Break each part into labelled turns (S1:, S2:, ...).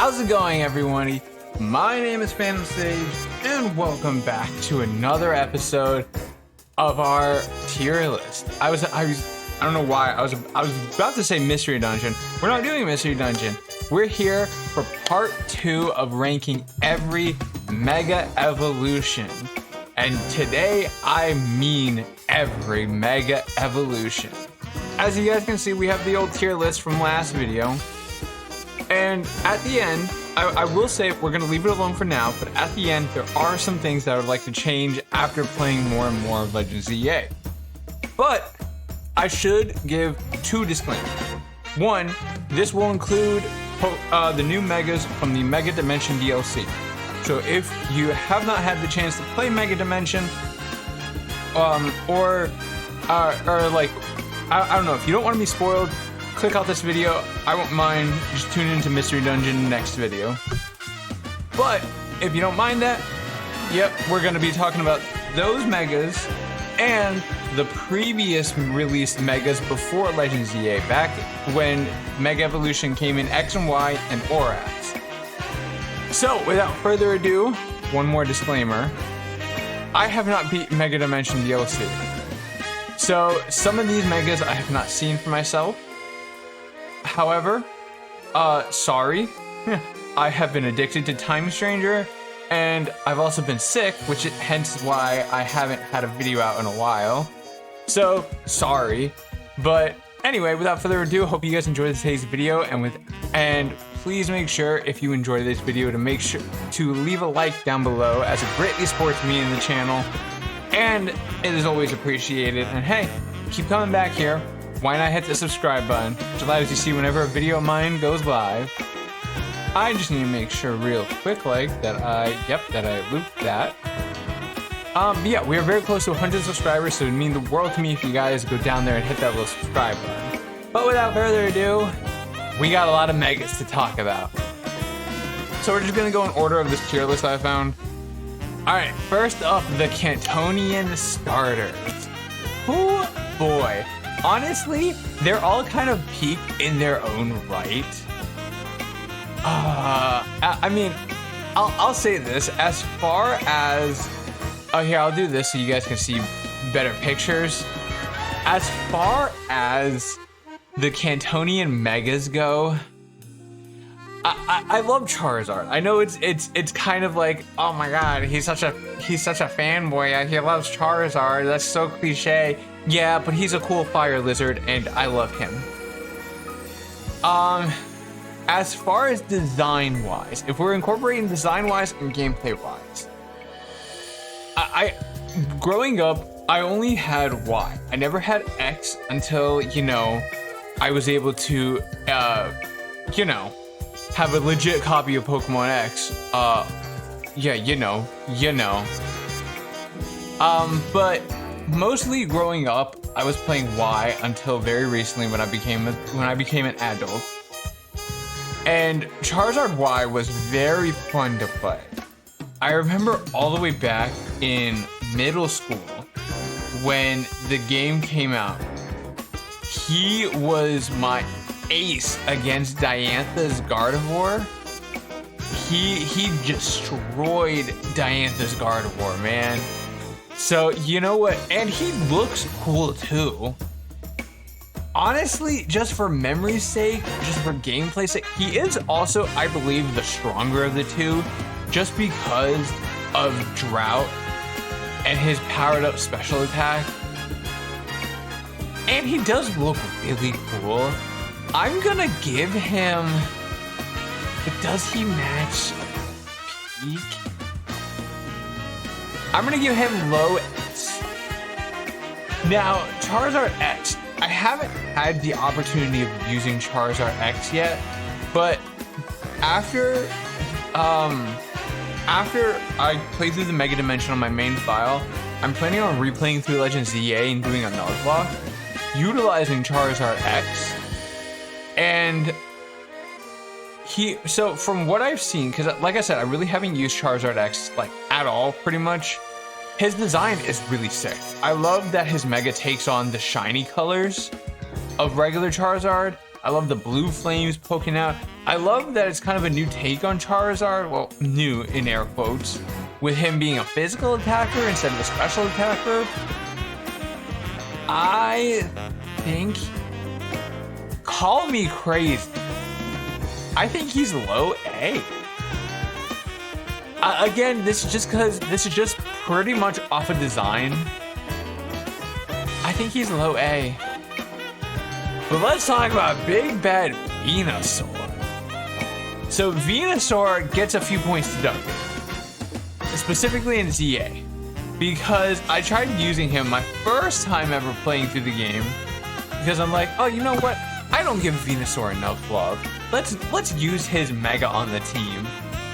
S1: How's it going, everyone? My name is Phantom Sage, and welcome back to another episode of our tier list. I don't know why I was about to say mystery dungeon. We're not doing a mystery dungeon. We're here for part 2 of ranking every mega evolution. And today I mean every mega evolution. As you guys can see, we have the old tier list from last video. And at the end, I will say we're going to leave it alone for now, but at the end, there are some things that I would like to change after playing more and more of Legends EA. But I should give 2 disclaimers. One, this will include the new megas from the Mega Dimension DLC. So if you have not had the chance to play Mega Dimension, or like, I don't know, if you don't want to be spoiled, click out this video. I won't mind. Just tune into Mystery Dungeon next video. But if you don't mind that, yep, we're going to be talking about those megas and the previous released megas before Legends EA, back when Mega Evolution came in X and Y and ORAS. So without further ado, one more disclaimer. I have not beat Mega Dimension DLC. So some of these megas I have not seen for myself. However, sorry, I have been addicted to Time Stranger, and I've also been sick, which hence why I haven't had a video out in a while. So, sorry. But anyway, without further ado, hope you guys enjoyed today's video, and please make sure, if you enjoyed this video, to make sure to leave a like down below, as it greatly supports me and the channel, and it is always appreciated. And hey, keep coming back here. Why not hit the subscribe button, which allows you to see whenever a video of mine goes live. I just need to make sure real quick, like, that I looped that. But yeah, we are very close to 100 subscribers, so it would mean the world to me if you guys go down there and hit that little subscribe button. But without further ado, we got a lot of megas to talk about. So we're just gonna go in order of this tier list I found. Alright, first up, the Cantonian starters. Oh boy. Honestly, they're all kind of peak in their own right. I mean, I'll say this, as far as, here, I'll do this so you guys can see better pictures. As far as the Cantonian megas go, I love Charizard. I know it's kind of like, oh my god, he's such a fanboy. He loves Charizard. That's so cliche. Yeah, but he's a cool fire lizard, and I love him. As far as design-wise, if we're incorporating design-wise and gameplay-wise, growing up, I only had Y. I never had X until, you know, I was able to, you know, have a legit copy of Pokemon X. Yeah, you know. But mostly growing up, I was playing Y until very recently when I became an adult. And Charizard Y was very fun to play. I remember all the way back in middle school when the game came out. He was my ace against Diantha's Gardevoir. He destroyed Diantha's Gardevoir, man. So, you know what? And he looks cool too. Honestly, just for memory's sake, just for gameplay's sake, he is also, I believe, the stronger of the two, just because of Drought and his powered up special attack. And he does look really cool. I'm gonna give him, but does he match peak? I'm gonna give him low X. Now, Charizard X, I haven't had the opportunity of using Charizard X yet, but after I play through the Mega Dimension on my main file, I'm planning on replaying through Legends EA and doing a Nuzlocke, utilizing Charizard X, and so from what I've seen, because like I said, I really haven't used Charizard X like at all, pretty much. His design is really sick. I love that his Mega takes on the shiny colors of regular Charizard, I love the blue flames poking out. I love that it's kind of a new take on Charizard. Well, new in air quotes. With him being a physical attacker instead of a special attacker. I think, call me crazy, I think he's low A. Again, this is just pretty much off of design. I think he's low A. But let's talk about Big Bad Venusaur. So Venusaur gets a few points deducted, specifically in ZA, because I tried using him my first time ever playing through the game, because I'm like, oh, you know what? I don't give Venusaur enough love. Let's use his Mega on the team,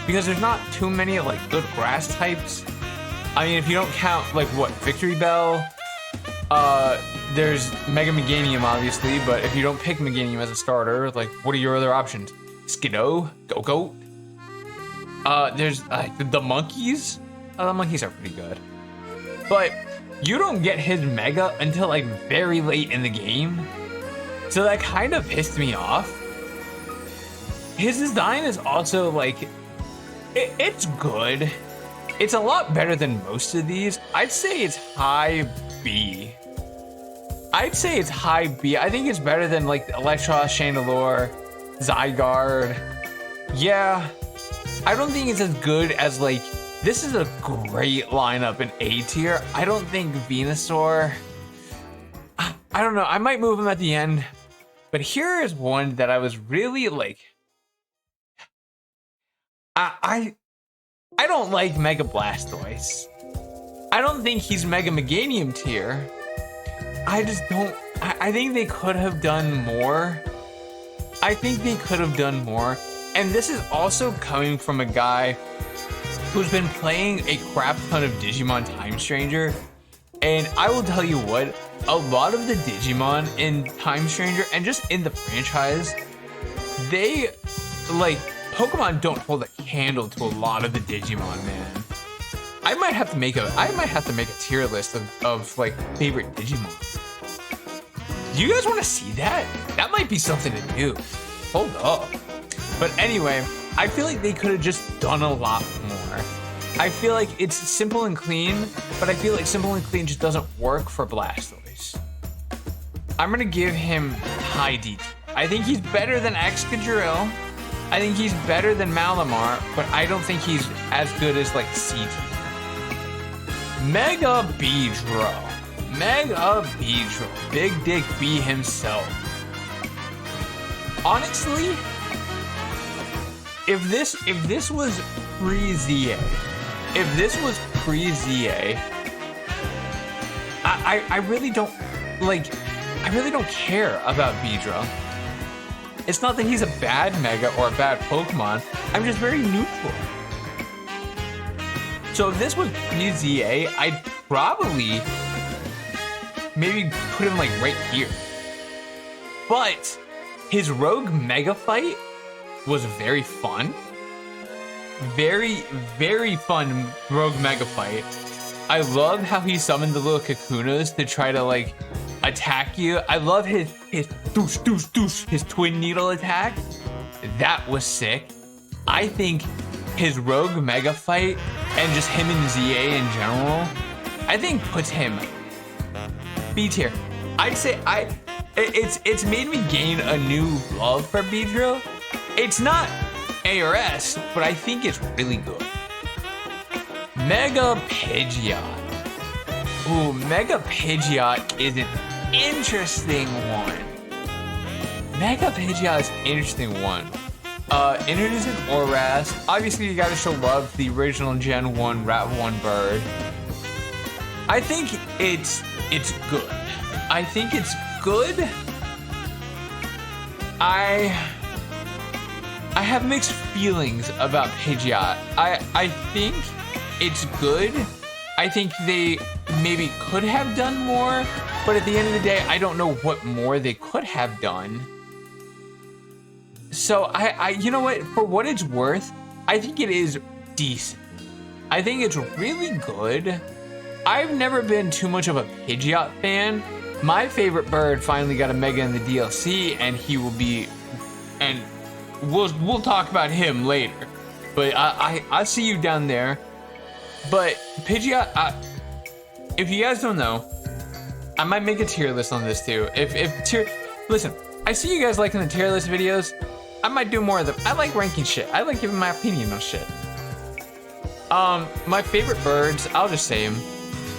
S1: because there's not too many like good grass types. I mean, if you don't count like what, Victory Bell, there's Mega Meganium obviously, but if you don't pick Meganium as a starter, like what are your other options? Skiddo, Go-Goat. There's the monkeys. The monkeys are pretty good, but you don't get his Mega until like very late in the game, so that kind of pissed me off. His design is also like, it's good. It's a lot better than most of these. I'd say it's high B. I think it's better than like Electros, Chandelure, Zygarde. Yeah, I don't think it's as good as like, this is a great lineup in A tier. I don't think Venusaur, I don't know, I might move him at the end, but here is one that I was really like, I don't like Mega Blastoise. I don't think he's Mega Meganium tier. I just don't, I think they could have done more. And this is also coming from a guy who's been playing a crap ton of Digimon Time Stranger. And I will tell you what, a lot of the Digimon in Time Stranger and just in the franchise, they, like, Pokemon don't hold a candle to a lot of the Digimon, man. I might have to make a tier list of like favorite Digimon. Do you guys want to see that? That might be something to do. Hold up. But anyway, I feel like they could have just done a lot more. I feel like it's simple and clean, but I feel like simple and clean just doesn't work for Blastoise. I'm gonna give him high D. I think he's better than Excadrill. I think he's better than Malamar, but I don't think he's as good as like C tier. Mega Beedrill. Big Dick B himself. Honestly, if this was pre-ZA, I really don't care about Beedrill. It's not that he's a bad Mega or a bad Pokemon. I'm just very neutral. So if this was pre-ZA, I'd probably maybe put him like right here. But his Rogue Mega fight was very fun. Very, very fun Rogue Mega fight. I love how he summoned the little Kakunas to try to like attack you. I love his doosh doosh doosh, his twin needle attack. That was sick. I think his Rogue Mega fight and just him in ZA in general, I think puts him B tier. I'd say it's made me gain a new love for Beedrill. It's not ARS, but I think it's really good. Mega Pidgeot. Ooh, Mega Pidgeot is an interesting one. Introduced in ORAS. Obviously, you gotta show love to the original Gen 1 Rat 1 bird. I think it's good. I have mixed feelings about Pidgeot. I think it's good. I think they maybe could have done more, but at the end of the day, I don't know what more they could have done. So I you know what? For what it's worth, I think it is decent. I think it's really good. I've never been too much of a Pidgeot fan, my favorite bird finally got a Mega in the DLC, and he will be, and we'll talk about him later. But I see you down there. But Pidgeot, if you guys don't know, I might make a tier list on this too. Listen, I see you guys liking the tier list videos. I might do more of them. I like ranking shit. I like giving my opinion on shit. My favorite birds, I'll just say them,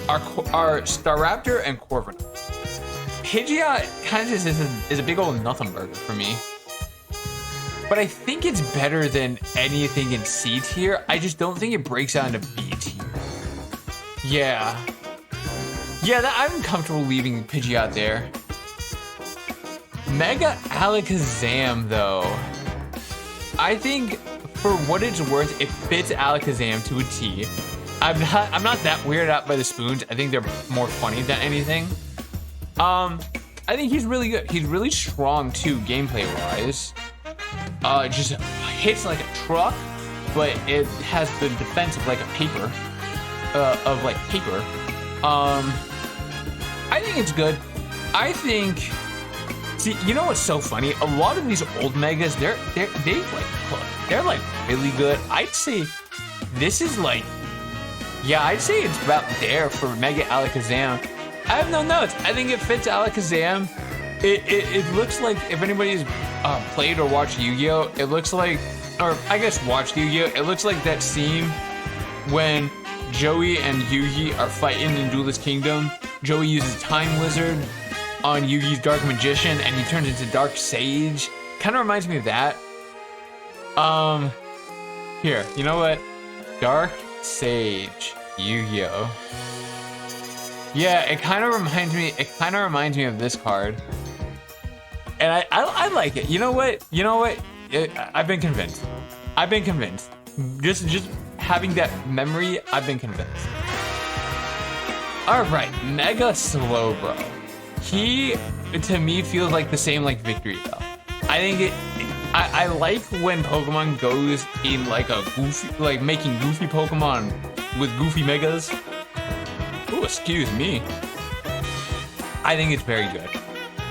S1: are Staraptor and Corviknight. Pidgeot kind of just is a big old nothing burger for me. But I think it's better than anything in C tier. I just don't think it breaks out into B tier. Yeah. Yeah, I'm comfortable leaving Pidgeot there. Mega Alakazam, though. I think, for what it's worth, it fits Alakazam to a T. I'm not that weirded out by the spoons. I think they're more funny than anything. I think he's really good. He's really strong too, gameplay-wise. Just hits like a truck, but it has the defense of like a paper. I think it's good. I think. See, you know what's so funny? A lot of these old megas, they're like really good. I'd say this is like, yeah, I'd say it's about there for Mega Alakazam. I have no notes. I think it fits Alakazam. It looks like, if anybody's played or watched Yu-Gi-Oh, it looks like, or I guess watched Yu-Gi-Oh, it looks like that scene when Joey and Yugi are fighting in Duelist Kingdom. Joey uses Time Lizard on Yugi's Dark Magician, and he turns into Dark Sage. Kind of reminds me of that. Here, you know what? Dark Sage, Yu-Gi-Oh. Yeah, it kind of reminds me of this card. And I like it. You know what? I've been convinced. Just having that memory, I've been convinced. All right, Mega Slowbro. He, to me, feels like the same like Victory Bell. I think I like when Pokemon goes in like a goofy, like making goofy Pokemon with goofy Megas. Ooh, excuse me. I think it's very good.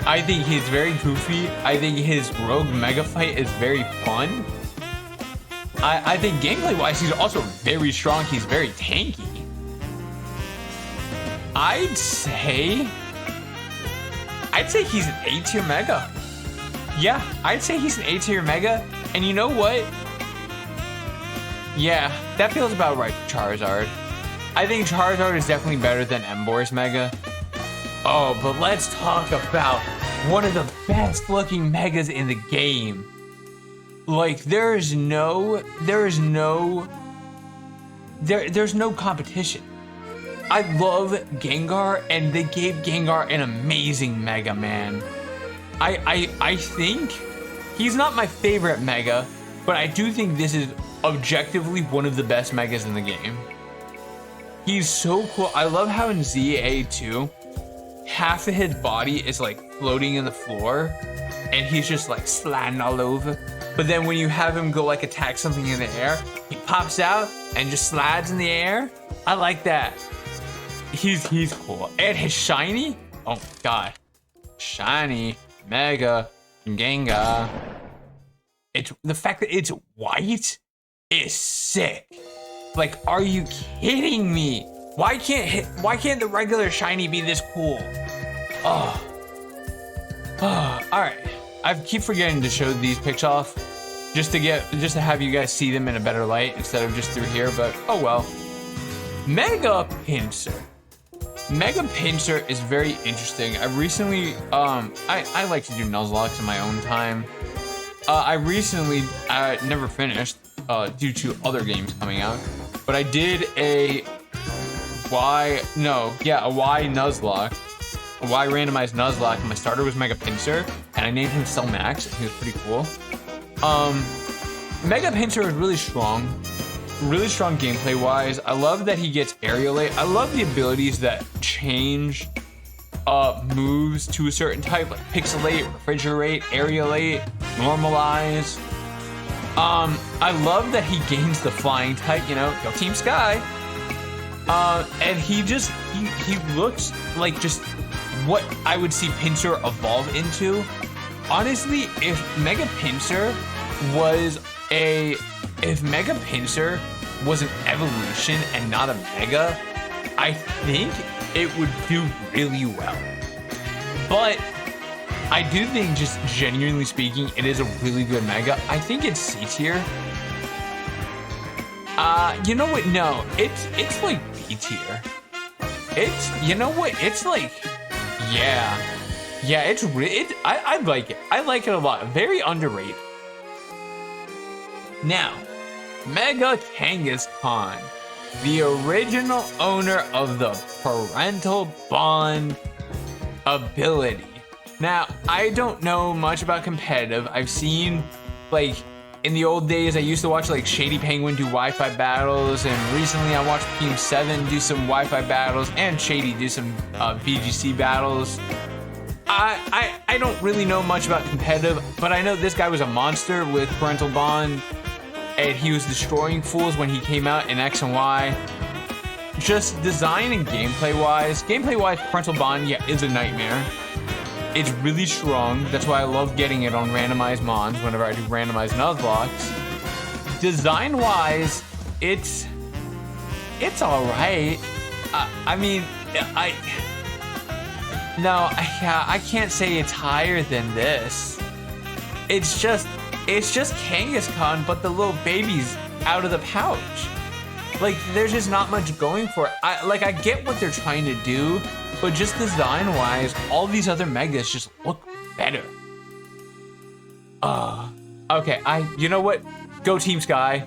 S1: I think he's very goofy. I think his Rogue Mega Fight is very fun. I think gameplay-wise, he's also very strong. He's very tanky. I'd say he's an A-tier Mega. Yeah, I'd say he's an A-tier Mega. And you know what? Yeah, that feels about right for Charizard. I think Charizard is definitely better than Emboar's Mega. Oh, but let's talk about one of the best looking Megas in the game. Like, there's no competition. I love Gengar, and they gave Gengar an amazing Mega, man. I think he's not my favorite Mega, but I do think this is objectively one of the best Megas in the game. He's so cool. I love how in ZA2, half of his body is like floating in the floor, and he's just like sliding all over. But then when you have him go like attack something in the air, he pops out and just slides in the air. I like that. He's cool. And his shiny, oh my god, shiny Mega Gengar. It's the fact that it's white is sick. Like, are you kidding me? Why can't the regular shiny be this cool? Oh, all right. I keep forgetting to show these pics off, just to have you guys see them in a better light instead of just through here. But oh well. Mega Pinsir. Mega Pinsir is very interesting. I recently, I like to do Nuzlocke in my own time. I recently never finished due to other games coming out, but I did a Y Nuzlocke. A Y randomized Nuzlocke, and my starter was Mega Pinsir, and I named him Max. He was pretty cool. Mega Pinsir is really strong gameplay wise. I love that he gets Aerialate. I love the abilities that change moves to a certain type, like Pixelate, Refrigerate, Aerialate, Normalize. I love that he gains the flying type, you know, go Team Sky. And he looks like just what I would see Pinsir evolve into. Honestly, if Mega Pinsir was an evolution and not a Mega, I think it would do really well. But I do think, just genuinely speaking, it is a really good Mega. I think it's C tier. You know what? No, it's like B tier. You know what? It's like, yeah, it's I like it. I like it a lot. Very underrated. Now, Mega Kangaskhan, the original owner of the parental bond ability. Now, I don't know much about competitive. I've seen, like, in the old days, I used to watch, like, Shady Penguin do Wi-Fi battles, and recently I watched Team 7 do some Wi-Fi battles, and Shady do some VGC battles. I don't really know much about competitive, but I know this guy was a monster with parental bond, and he was destroying fools when he came out in X and Y. Just design and gameplay-wise, parental bond, yeah, is a nightmare. It's really strong. That's why I love getting it on randomized mons whenever I do randomized Nuzlocke. Design-wise, it's all right. I mean, I can't say it's higher than this. It's just Kangaskhan, but the little baby's out of the pouch. Like, there's just not much going for it. I get what they're trying to do, but just design-wise, all these other Megas just look better. Okay, you know what? Go Team Sky.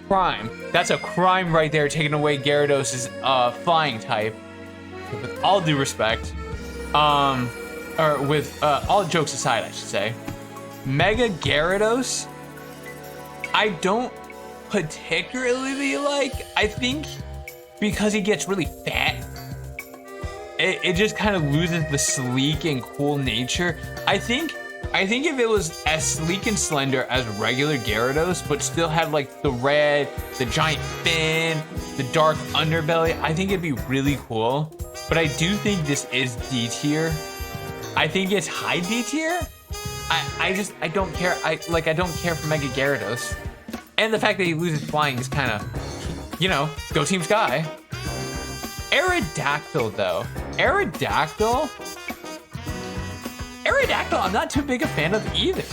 S1: Crime. That's a crime right there, taking away Gyarados' flying type. With all due respect, or with all jokes aside, I should say, Mega Gyarados, I don't particularly like. I think because he gets really fat, it just kind of loses the sleek and cool nature. I think if it was as sleek and slender as regular Gyarados, but still had like the red, the giant fin, the dark underbelly, I think it'd be really cool. But I do think this is D tier. I think it's high D tier. I don't care. I don't care for Mega Gyarados. And the fact that he loses flying is kind of, you know, go Team Sky. Aerodactyl, though. Aerodactyl, I'm not too big a fan of either.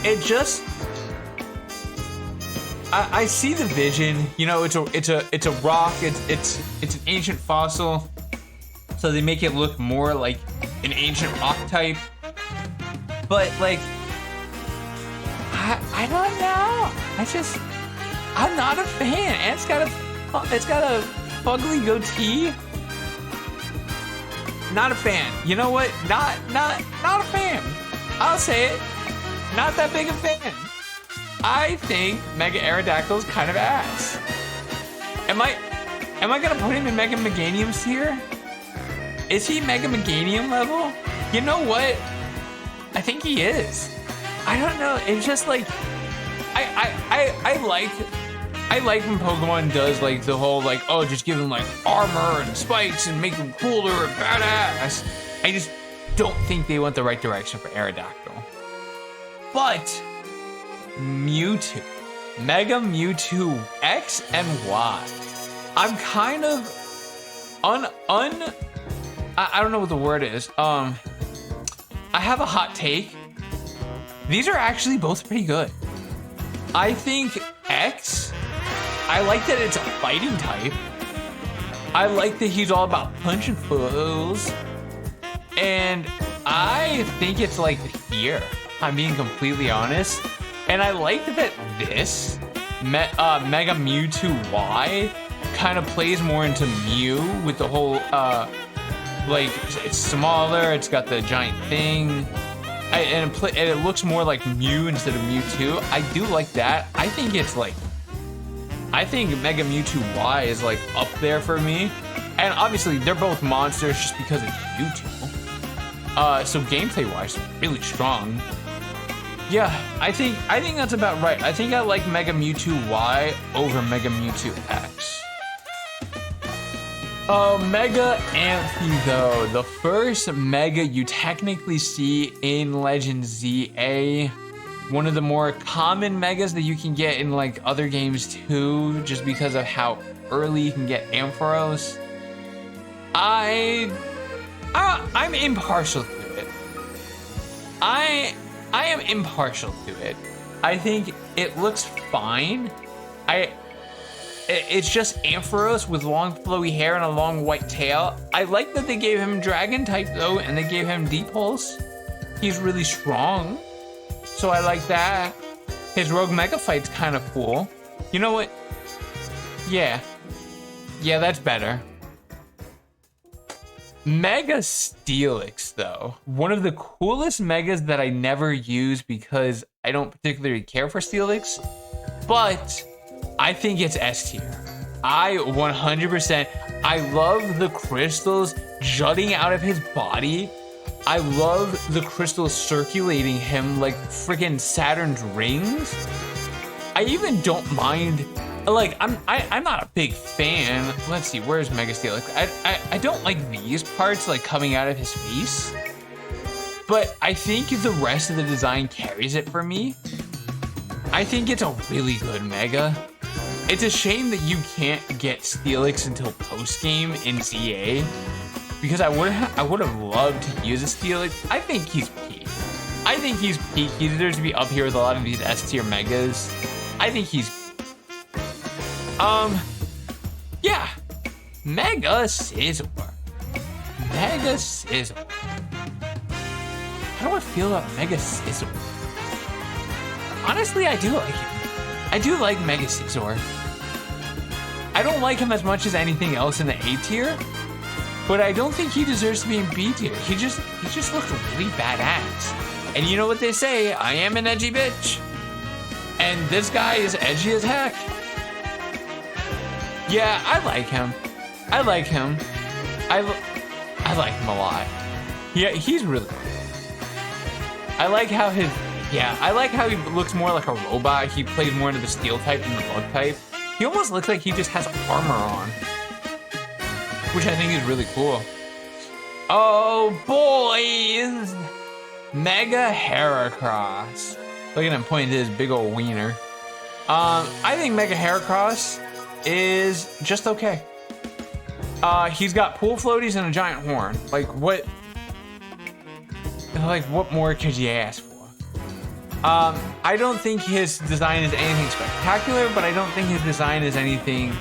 S1: It just, I see the vision. You know, it's a rock. It's an ancient fossil, so they make it look more like an ancient rock type. But like, I don't know. I'm not a fan. And it's got a fugly goatee. Not a fan. You know what? Not a fan. I'll say it. Not that big a fan. I think Mega Aerodactyl's kind of ass. Am I gonna put him in Mega Meganium's tier? Is he Mega Meganium level? You know what? I think he is. I don't know. It's just like I like when Pokemon does like the whole like, oh, just give him like armor and spikes and make him cooler and badass. I just don't think they went the right direction for Aerodactyl. But Mewtwo, Mega Mewtwo X and Y. I'm kind of I don't know what the word is. I have a hot take. These are actually both pretty good. I think X, I like that it's a fighting type. I like that he's all about punching fools. And I think it's like here, I'm being completely honest. And I like that this Mega Mewtwo Y kind of plays more into Mew with the whole, like, it's smaller, it's got the giant thing. And it looks more like Mew instead of Mewtwo. I do like that. I think Mega Mewtwo Y is like up there for me. And obviously they're both monsters just because it's Mewtwo. So gameplay wise, really strong. Yeah, I think that's about right. I think I like Mega Mewtwo Y over Mega Mewtwo X. Mega Anthe though, the first Mega you technically see in Legend ZA. One of the more common Megas that you can get in like other games too, just because of how early you can get Ampharos. I'm impartial to it. I am impartial to it. I think it looks fine. It's just Ampharos with long flowy hair and a long white tail. I like that they gave him Dragon type though, and they gave him Deep Pulse. He's really strong, so I like that. His Rogue Mega Fight's kind of cool. You know what? Yeah, that's better. Mega Steelix though, one of the coolest Megas that I never use because I don't particularly care for Steelix, but I think it's S tier. I 100%, I love the crystals jutting out of his body. I love the crystals circulating him like freaking Saturn's rings. I even don't mind, like, I'm not a big fan. Let's see, where's Mega Steelix? I don't like these parts like coming out of his face, but I think the rest of the design carries it for me. I think it's a really good Mega. It's a shame that you can't get Steelix until post-game in ZA, because I would have loved to use a Steelix. I think he's peak. I think he's peak. He deserves to be up here with a lot of these S tier Megas. I think he's yeah. Mega Scizor. Mega Scizor. How do I feel about Mega Scizor? Honestly, I do like him. I do like Mega Scizor. I don't like him as much as anything else in the A tier, but I don't think he deserves to be in B tier. He just looks really badass. And you know what they say, I am an edgy bitch. And this guy is edgy as heck. Yeah, I like him. I like him. I like him a lot. Yeah, he's really cool. I like how I like how he looks more like a robot. He plays more into the steel type than the bug type. He almost looks like he just has armor on, which I think is really cool. Oh, boys! Mega Heracross. Look at him pointing to his big old wiener. I think Mega Heracross is just okay. He's got pool floaties and a giant horn. Like what more could you ask for? I don't think his design is anything spectacular, but I don't think his design is anything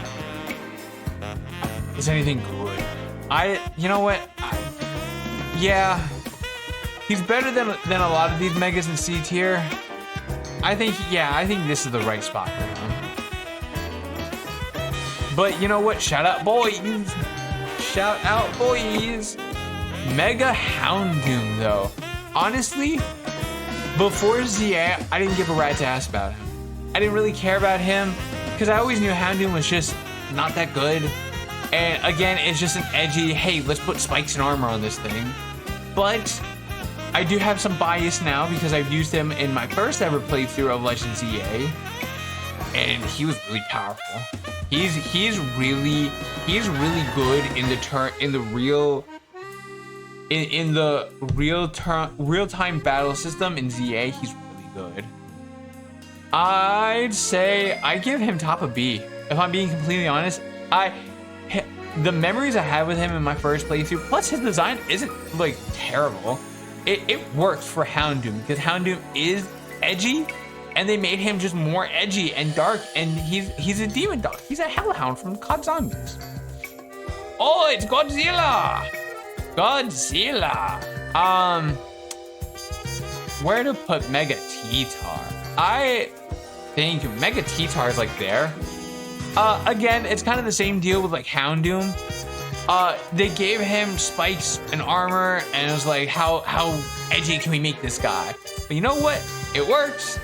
S1: good. You know what? Yeah, he's better than a lot of these Megas in C tier. I think this is the right spot for him. But you know what? Shout out, boys. Shout out, boys. Mega Houndoom, though. Honestly, before ZA, I didn't give a rat's ass about him. I didn't really care about him because I always knew Houndoom was just not that good. And again, it's just an edgy, hey, let's put spikes and armor on this thing. But I do have some bias now because I've used him in my first ever playthrough of Legend ZA, and he was really powerful. He's really good in the real-time battle system in ZA. He's really good. I'd say I give him top of B. If I'm being completely honest, the memories I have with him in my first playthrough, plus his design isn't like terrible. It works for Houndoom because Houndoom is edgy, and they made him just more edgy and dark, and he's a demon dog. He's a hellhound from COD Zombies. Oh, it's Godzilla! Godzilla! Where to put Mega T-Tar? I think Mega T-Tar is like there. Again, it's kind of the same deal with like Houndoom. They gave him spikes and armor, and it was like, how edgy can we make this guy? But you know what? It works.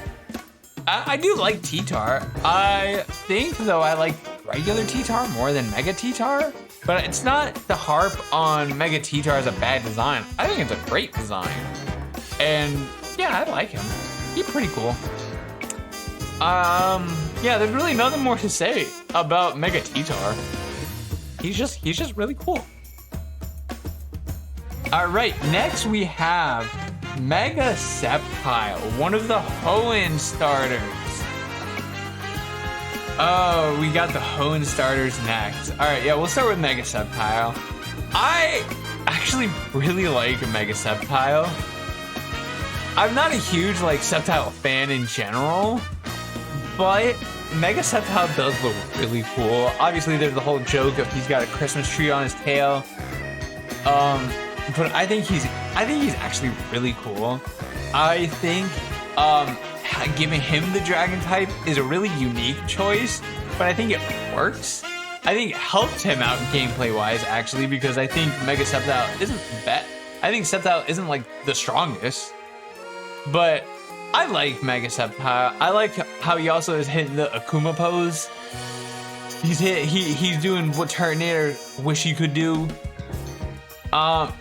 S1: I do like T-Tar. I think, though, I like regular T-Tar more than Mega T-Tar. But it's not to harp on Mega T-Tar as a bad design. I think it's a great design. And, yeah, I like him. He's pretty cool. Yeah, there's really nothing more to say about Mega T-Tar. he's just really cool. All right, next we have Mega Sceptile, one of the Hoenn starters. Oh, we got the Hoenn starters next. All right, yeah, we'll start with Mega Sceptile. I actually really like Mega Sceptile. I'm not a huge like Sceptile fan in general, but Mega Sceptile does look really cool. Obviously, there's the whole joke of he's got a Christmas tree on his tail. But I think he's actually really cool. I think giving him the dragon type is a really unique choice, but I think it works. I think it helped him out gameplay wise actually, because I think Mega Sceptile isn't bad. I think Sceptile isn't like the strongest, but I like Mega Sceptile. I like how he also is hitting the Akuma pose. He's doing what Turtonator wish he could do.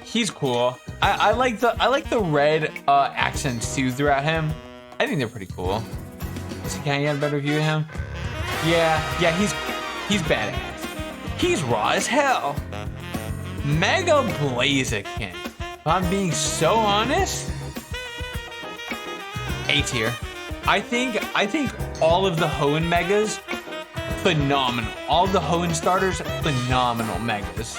S1: He's cool. I like the red accents too throughout him. I think they're pretty cool. Can I get a better view of him? Yeah, he's badass. He's raw as hell. Mega Blaziken. If I'm being so honest, A tier. I think all of the Hoenn megas, phenomenal. All the Hoenn starters, phenomenal megas.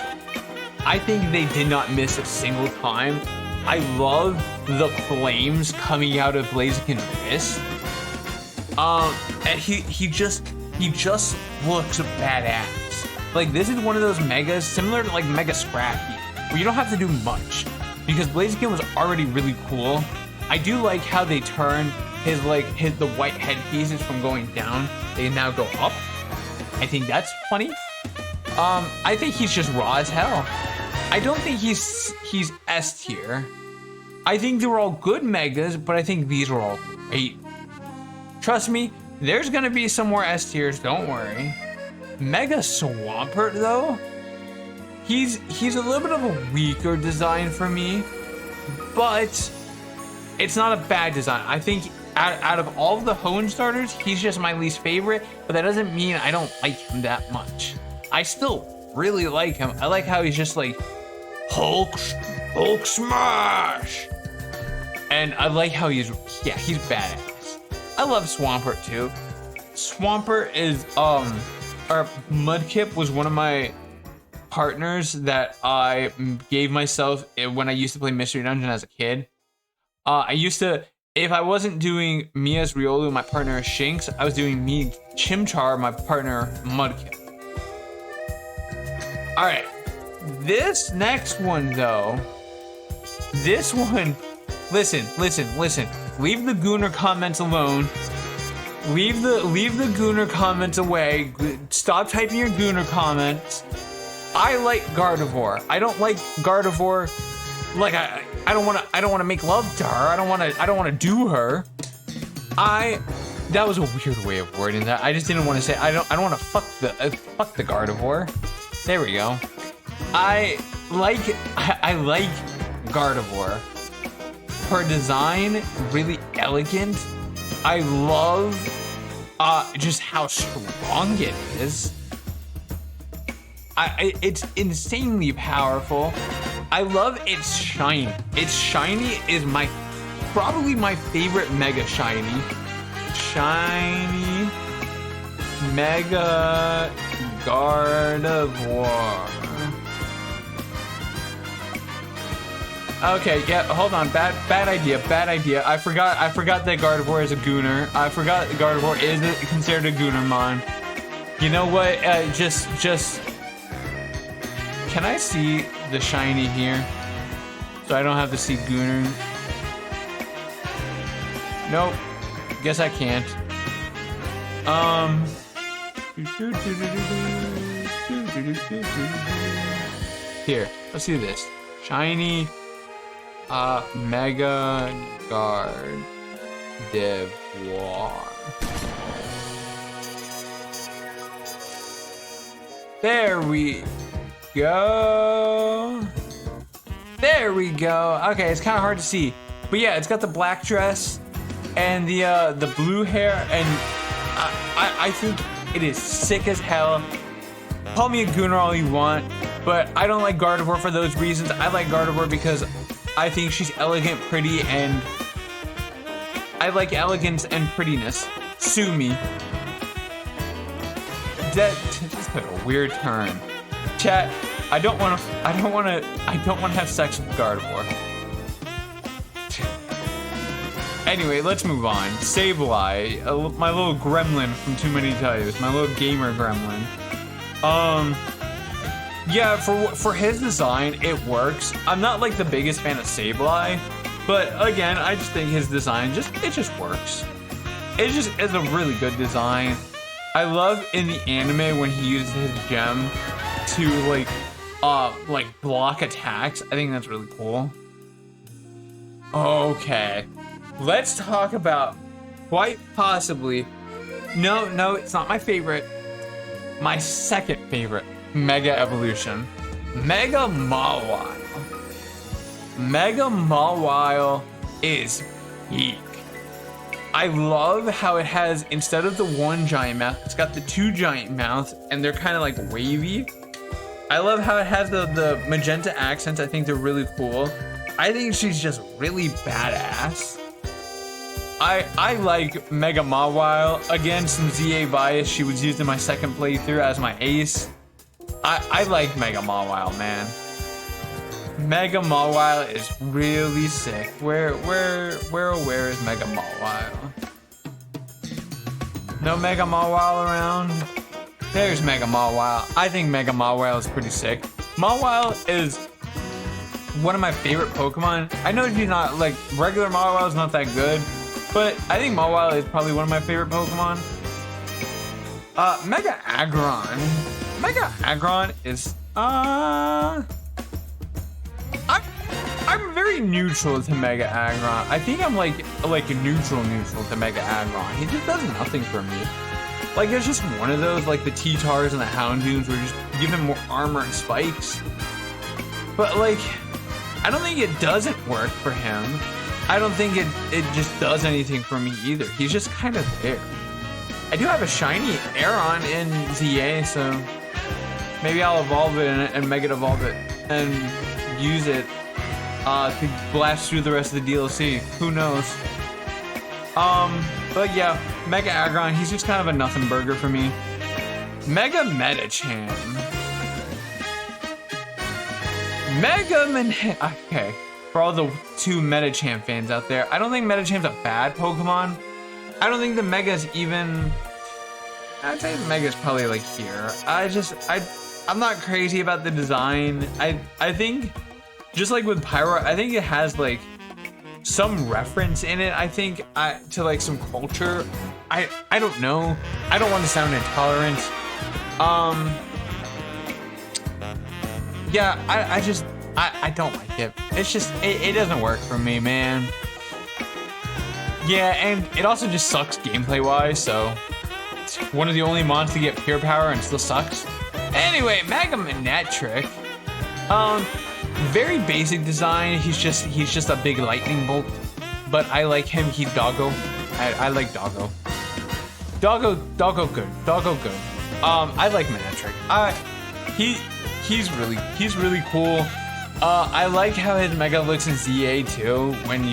S1: I think they did not miss a single time. I love the flames coming out of Blaziken's wrist. And he just looks badass. Like, this is one of those megas similar to like Mega Scrappy, where you don't have to do much because Blaziken was already really cool. I do like how they turn the white headpieces from going down, they now go up. I think that's funny. I think he's just raw as hell. I don't think he's S tier. I think they were all good megas, but I think these were all great. Trust me, there's gonna be some more S tiers, don't worry. Mega Swampert though, he's a little bit of a weaker design for me, but it's not a bad design. I think out of all of the Hoenn starters, he's just my least favorite, but that doesn't mean I don't like him that much. I still really like him. I like how he's just like Hulk smash, and I like how he's badass. I love Swampert too. Swampert is or Mudkip was one of my partners that I gave myself when I used to play Mystery Dungeon as a kid. I used to, if I wasn't doing me as Riolu, my partner as Shinx, I was doing me Chimchar, my partner Mudkip. All right, this next one though, this one, listen. Leave the Gooner comments alone. Leave the Gooner comments away. Stop typing your Gooner comments. I like Gardevoir. I don't like Gardevoir. Like I don't want to make love to her. I don't want to do her. That was a weird way of wording that. I just didn't want to say I don't want to fuck the Gardevoir. There we go. I like Gardevoir. Her design, really elegant. I love just how strong it is. It's insanely powerful. I love its shiny. Its shiny is probably my favorite Mega Shiny. Shiny Mega Gardevoir. Okay, yeah, hold on. Bad idea. I forgot that Gardevoir is a Gooner. I forgot Gardevoir is considered a Goonermon. You know what? Just can I see the shiny here? So I don't have to see Gooner. Nope. Guess I can't. Here, let's do this. Shiny Mega Gardevoir. There we go. Okay, it's kind of hard to see, but yeah, it's got the black dress and the blue hair, and I think it is sick as hell. Call me a gooner all you want, but I don't like Gardevoir for those reasons. I like Gardevoir because I think she's elegant, pretty, and I like elegance and prettiness. Sue me. That just took a weird turn. Chat, I don't want to have sex with Gardevoir. Anyway, let's move on. Sableye, my little gremlin from Too Many Types, my little gamer gremlin. Yeah, for his design, it works. I'm not like the biggest fan of Sableye, but again, I just think his design it just works. It just is a really good design. I love in the anime when he uses his gem to like block attacks. I think that's really cool. Okay. Let's talk about quite possibly, no, it's not my favorite, my second favorite Mega Evolution, Mega Mawile. Mega Mawile is peak. I love how it has, instead of the one giant mouth, it's got the two giant mouths, and they're kind of like wavy. I love how it has the magenta accents. I think they're really cool. I think she's just really badass. I like Mega Mawile. Again, some ZA bias. She was used in my second playthrough as my ace. I like Mega Mawile, man. Mega Mawile is really sick. Where is Mega Mawile? No Mega Mawile around? There's Mega Mawile. I think Mega Mawile is pretty sick. Mawile is one of my favorite Pokemon. I know she's not, like, regular Mawile is not that good, but I think Mawile is probably one of my favorite Pokemon. Mega Aggron. Mega Aggron is, I'm very neutral to Mega Aggron. I think I'm like neutral to Mega Aggron. He just does nothing for me. Like, it's just one of those, like the T-Tars and the Houndooms where you just give him more armor and spikes. But like, I don't think it doesn't work for him. I don't think it just does anything for me either. He's just kind of there. I do have a shiny Aeron in ZA, so maybe I'll evolve it and Mega Evolve it and use it to blast through the rest of the DLC. Who knows? But yeah, Mega Aggron, he's just kind of a nothing burger for me. Mega Medicham. Okay, for all the two Medicham fans out there, I don't think Medicham's a bad Pokemon. I don't think the Mega's even, I'd say the Mega's probably like here. I'm not crazy about the design. I think, just like with Pyro, I think it has like some reference in it, I think, to like some culture. I don't know. I don't want to sound intolerant. Yeah, I don't like it. It's just, it doesn't work for me, man. Yeah, and it also just sucks gameplay-wise, so it's one of the only mons to get pure power and still sucks. Anyway, Mega Manectric. Very basic design. He's just a big lightning bolt, but I like him. He's Doggo. I like Doggo. Doggo good. Doggo good. I like Manectric. He's really cool. I like how his Mega looks in ZA too. When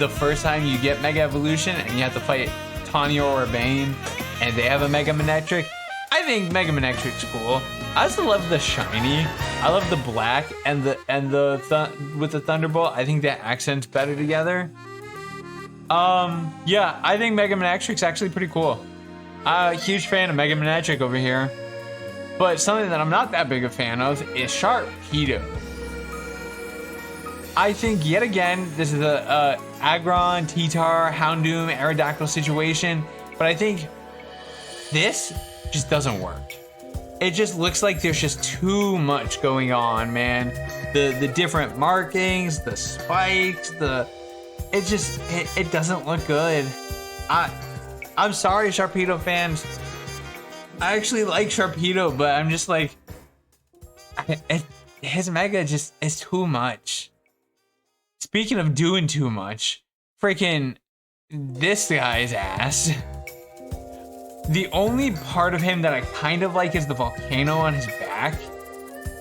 S1: the first time you get Mega Evolution and you have to fight Tanya or Bane, and they have a Mega Manectric. I think Mega Manectric's cool. I also love the shiny. I love the black and with the Thunderbolt. I think that accents better together. Yeah, I think Mega Manectric's actually pretty cool. Huge fan of Mega Manectric over here. But something that I'm not that big a fan of is Sharpedo. I think yet again this is a Aggron, T-Tar, Houndoom, Aerodactyl situation, but I think this just doesn't work. It just looks like there's just too much going on, man. The different markings, the spikes, it doesn't look good. I'm sorry, Sharpedo fans. I actually like Sharpedo, but I'm just like, his Mega just is too much. Speaking of doing too much, freaking this guy's ass. The only part of him that I kind of like is the volcano on his back.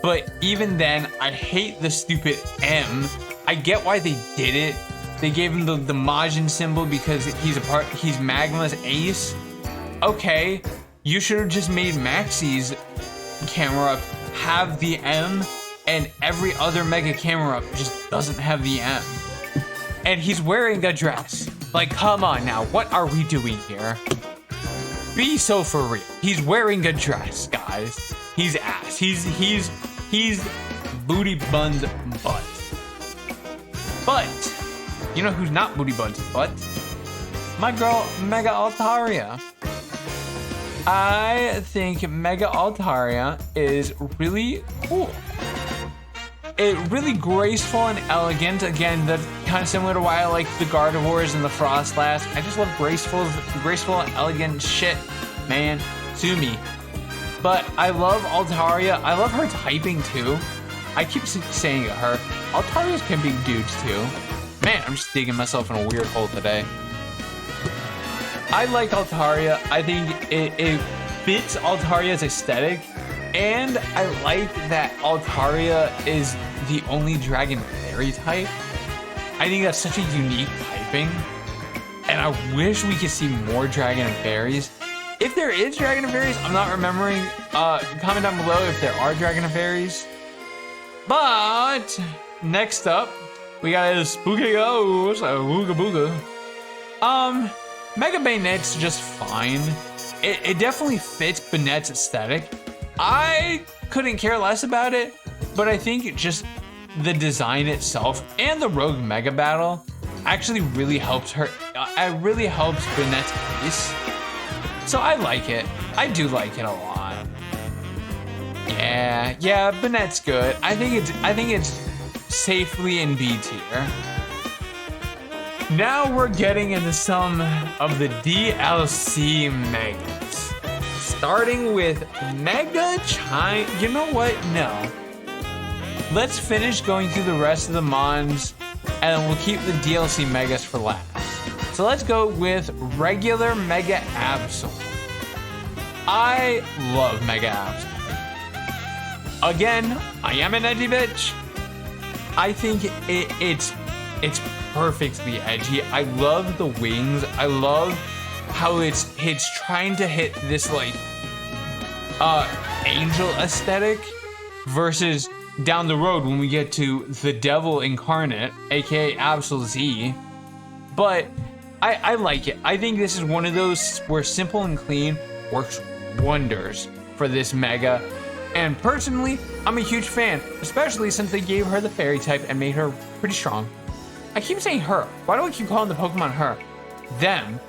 S1: But even then, I hate the stupid M. I get why they did it. They gave him the Majin symbol because he's Magma's ace. Okay, you should have just made Maxi's camera up have the M, and every other Mega camera up just doesn't have the M. And he's wearing a dress. Like, come on now, what are we doing here? Be so for real. He's wearing a dress, guys. He's ass. He's Booty Bun's butt. But you know who's not Booty Bun's butt? My girl, Mega Altaria. I think Mega Altaria is really cool. It really graceful and elegant. Again, that's kind of similar to why I like the Gardevoirs and the Frostlass. I just love graceful and elegant shit, man. Sue me. But I love Altaria. I love her typing too. I keep saying her. Altarias can be dudes too. Man, I'm just digging myself in a weird hole today. I like Altaria. I think it fits Altaria's aesthetic. And I like that Altaria is the only Dragon Fairy type. I think that's such a unique typing. And I wish we could see more Dragon Fairies. If there is Dragon Fairies, I'm not remembering. Comment down below if there are Dragon Fairies. But next up, we got a Spooky Ghost, a Wooga Booga. Mega Banette's just fine. It definitely fits Banette's aesthetic. I couldn't care less about it, but I think it just the design itself and the Rogue Mega Battle actually really helps her. It really helps Banette's piece. So I like it. I do like it a lot. Yeah, Banette's good. I think it's safely in B tier. Now we're getting into some of the DLC Megas. Starting with Mega Chime. You know what? No. Let's finish going through the rest of the Mons, and then we'll keep the DLC Megas for last. So let's go with regular Mega Absol. I love Mega Absol. Again, I am an edgy bitch. I think it's perfectly edgy. I love the wings. I love how it's trying to hit this like angel aesthetic versus down the road when we get to the devil incarnate, aka Absol Z. But I like it. I think this is one of those where simple and clean works wonders for this Mega. And personally, I'm a huge fan, especially since they gave her the fairy type and made her pretty strong. I keep saying her. Why do I keep calling the Pokemon her? Them.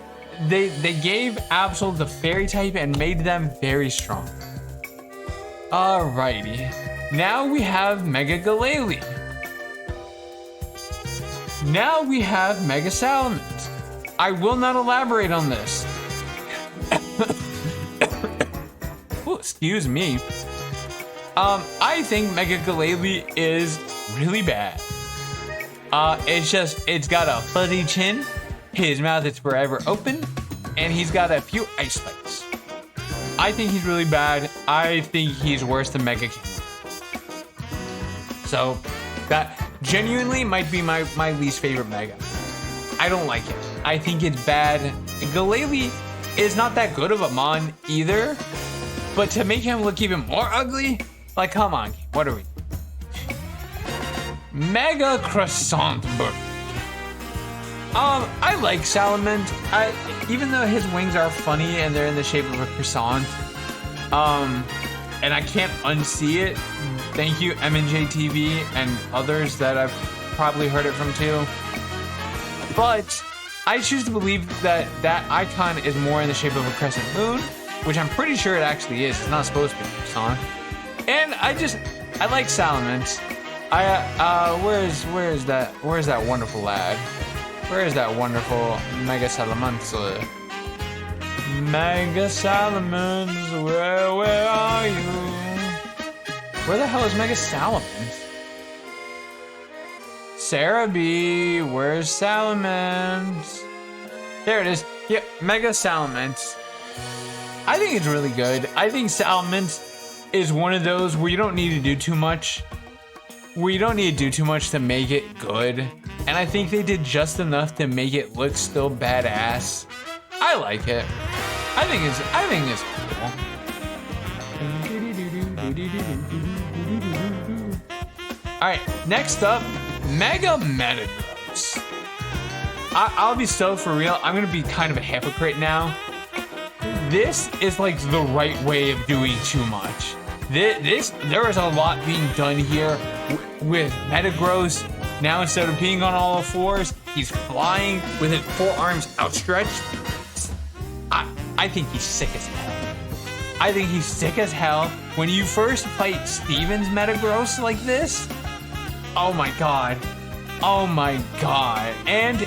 S1: They gave Absol the fairy type and made them very strong. Alrighty. Now we have Mega Glalie. Now we have Mega Salamence. I will not elaborate on this. Ooh, excuse me. I think Mega Glalie is really bad. It's got a fuzzy chin, his mouth is forever open, and he's got a few ice spikes. I think he's really bad. I think he's worse than Mega King. So, that genuinely might be my least favorite Mega. I don't like it. I think it's bad. Glalie is not that good of a Mon either, but to make him look even more ugly, like, come on, what are we? Mega Croissant Bird. I like Salamence. Even though his wings are funny and they're in the shape of a croissant, and I can't unsee it. Thank you, M&J TV and others that I've probably heard it from too. But I choose to believe that that icon is more in the shape of a crescent moon, which I'm pretty sure it actually is. It's not supposed to be a croissant. And I like Salamence. Where's that wonderful lad? Where is that wonderful Mega Salamence? Mega Salamence, where are you? Where the hell is Mega Salamence? Sarah B, where's Salamence? There it is. Yep, Mega Salamence. I think it's really good. I think Salamence is one of those where you don't need to do too much. To make it good. And I think they did just enough to make it look still badass. I like it. I think it's cool. Alright, next up, Mega Metagross. I'll be so for real, I'm gonna be kind of a hypocrite now. This is like the right way of doing too much. There is a lot being done here with Metagross. Now instead of being on all fours, he's flying with his forearms outstretched. I think he's sick as hell. I think he's sick as hell. When you first fight Steven's Metagross like this, oh my god. Oh my god. And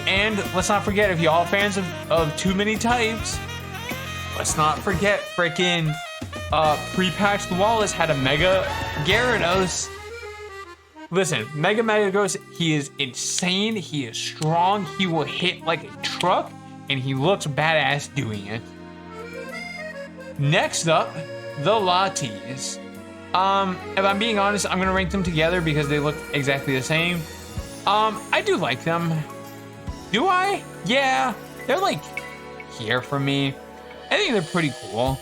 S1: let's not forget, if y'all fans of too many types, let's not forget frickin' pre-patched Wallace had a Mega Gyarados. Listen, Mega Metagross, he is insane, he is strong, he will hit like a truck, and he looks badass doing it. Next up, the Latis. If I'm being honest, I'm gonna rank them together because they look exactly the same. I do like them. Do I? Yeah, they're like here for me. I think they're pretty cool.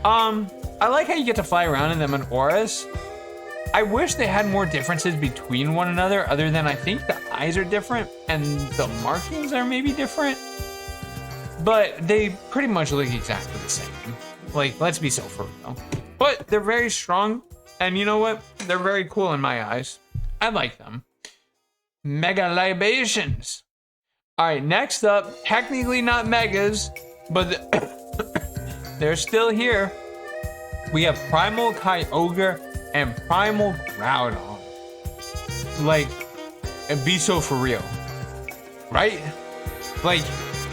S1: I like how you get to fly around in them in ORAS. I wish they had more differences between one another, other than I think the eyes are different and the markings are maybe different. But they pretty much look exactly the same. Like, let's be so for real. But they're very strong, and you know what? They're very cool in my eyes. I like them. Mega Libations. Alright, next up, technically not Megas, but they're still here. We have Primal Kyogre and Primal Groudon. Like, and be so for real. Right? Like,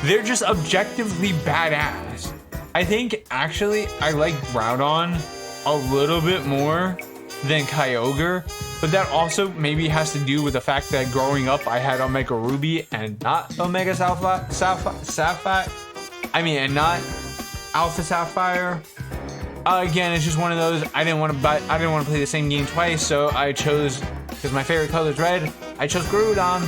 S1: they're just objectively badass. I think, actually, I like Groudon a little bit more than Kyogre, but that also maybe has to do with the fact that growing up, I had Omega Ruby and not Omega Sapphire. And not Alpha Sapphire. Again, it's just one of those. I didn't want to play the same game twice, so I chose, because my favorite color is red, I chose Groudon.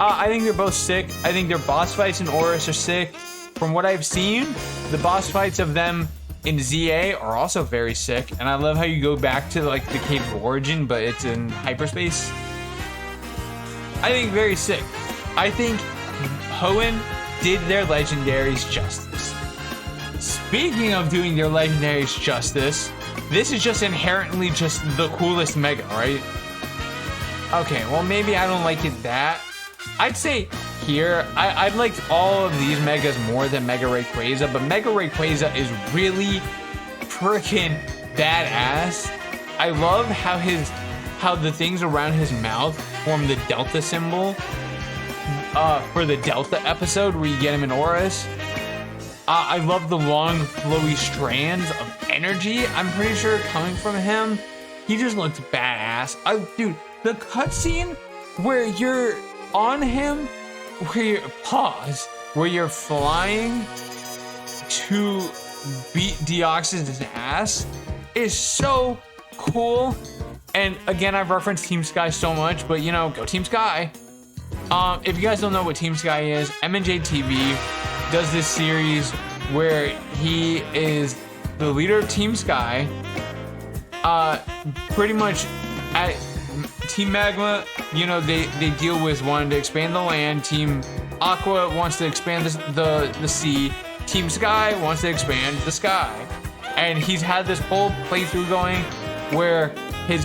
S1: I think they're both sick. I think their boss fights in ORAS are sick. From what I've seen, the boss fights of them in ZA are also very sick, and I love how you go back to like the Cave of Origin, but it's in hyperspace. I think very sick. I think Hoenn did their legendaries justice. Speaking of doing their legendaries justice, this is just inherently just the coolest Mega, right? Okay, well maybe I don't like it that. I'd say here, I liked all of these Megas more than Mega Rayquaza, but Mega Rayquaza is really freaking badass. I love how the things around his mouth form the Delta symbol for the Delta episode where you get him in ORAS. I love the long, flowy strands of energy, I'm pretty sure, coming from him. He just looks badass. Dude, the cutscene where you're on him, where you're flying to beat Deoxys' ass is so cool. And again, I've referenced Team Sky so much, but you know, go Team Sky. If you guys don't know what Team Sky is, MNJ TV does this series where he is the leader of Team Sky. Pretty much at Team Magma, you know, they deal with wanting to expand the land. Team Aqua wants to expand the sea. Team Sky wants to expand the sky. And he's had this whole playthrough going where his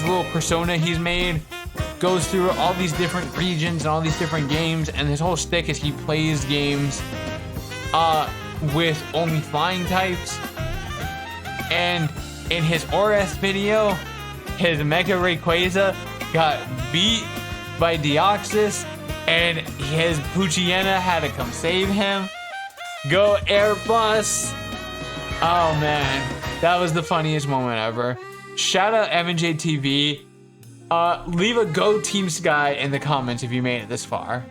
S1: little persona he's made goes through all these different regions and all these different games, and his whole shtick is he plays games with only flying types. And in his ORAS video, his Mega Rayquaza got beat by Deoxys, and his Poochyena had to come save him. Go Airbus! Oh man, that was the funniest moment ever. Shout out MJ TV. Leave a Go Team Sky in the comments if you made it this far,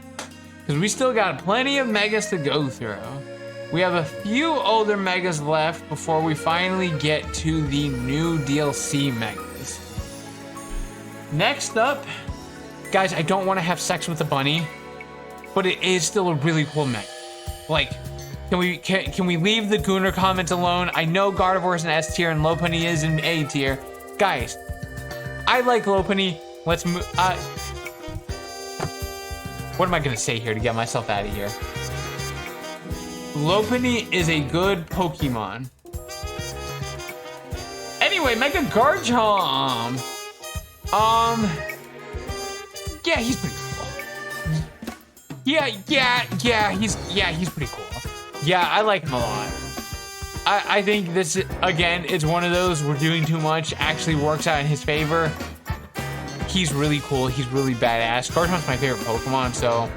S1: because we still got plenty of Megas to go through. We have a few older megas left before we finally get to the new DLC megas. Next up, guys, I don't want to have sex with the bunny, but it is still a really cool mega. Like, can we leave the Gooner comments alone? I know Gardevoir is an S tier and Lopunny is an A tier. Guys, I like Lopunny. Let's move. What am I gonna say here to get myself out of here? Lopunny is a good Pokemon. Anyway, Mega Garchomp. Yeah, he's pretty cool. Yeah, he's pretty cool. Yeah, I like him a lot. I think this, again, it's one of those we're doing too much actually works out in his favor. He's really cool. He's really badass. Garchomp's my favorite Pokemon, so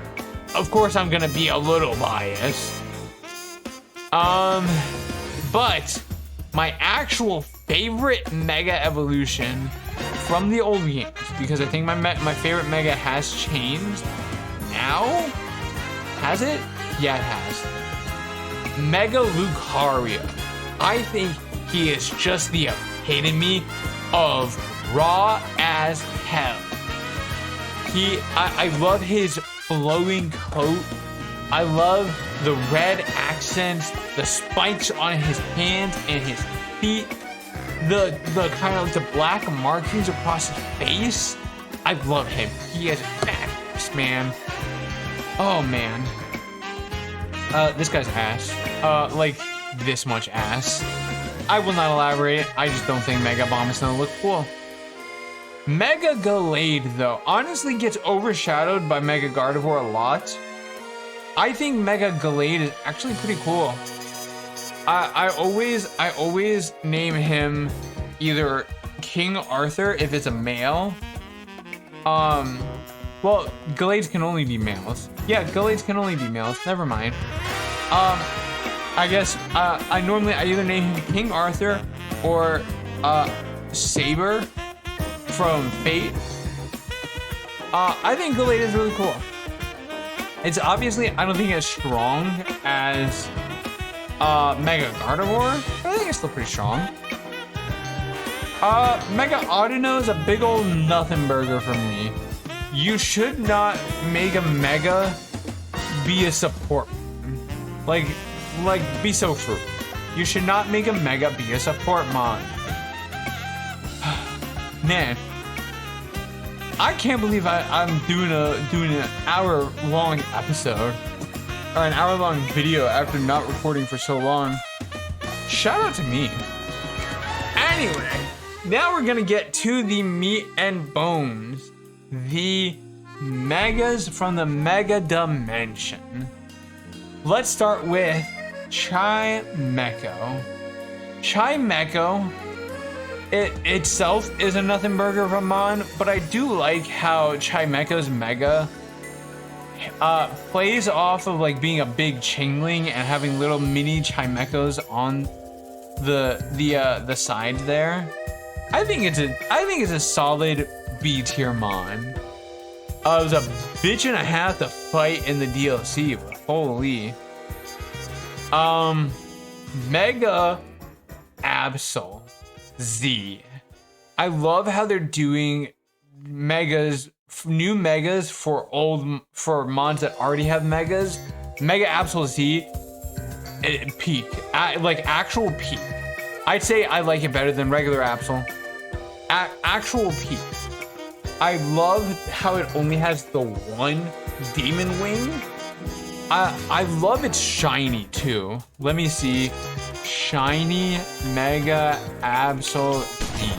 S1: of course I'm gonna be a little biased. But my actual favorite Mega Evolution from the old games, because I think my favorite Mega has changed now. Has it? Yeah, it has. Mega Lucario. I think he is just the epitome of raw as hell. I love his flowing coat. I love the red accents, the spikes on his hands and his feet, the kind of the black markings across his face. I love him. He is badass, man. Oh man. This guy's ass. Like this much ass. I will not elaborate. I just don't think Mega Bomb is gonna look cool. Mega Gallade, though, honestly gets overshadowed by Mega Gardevoir a lot. I think Mega Gallade is actually pretty cool. I always name him either King Arthur if it's a male. Well, Gallades can only be males. Yeah, Gallades can only be males. Never mind. I guess I either name him King Arthur or Saber from Fate. I think Gallade is really cool. It's obviously, I don't think as strong as Mega Gardevoir, but I think it's still pretty strong. Mega Audino is a big old nothing burger for me. You should not make a Mega be a support. Like be so true. You should not make a Mega be a support mon. Man, I can't believe I'm doing an hour-long episode or an hour-long video after not recording for so long. Shout out to me. Anyway, now we're gonna get to the meat and bones, the Megas from the Mega Dimension. Let's start with Chimecho. Chimecho, it itself is a nothing burger of a mon, but I do like how Chimecho's Mega plays off of like being a big Chingling and having little mini Chimechos on the sides there. I think it's a solid B tier mon. It was a bitch and a half to fight in the DLC, but holy. Mega Absol Z. I love how they're doing megas, new megas for mons that already have megas. Mega Absol Z, peak, like actual peak. I'd say I like it better than regular Absol. Actual peak. I love how it only has the one demon wing. I love its shiny too. Let me see. Shiny Mega Absol Z.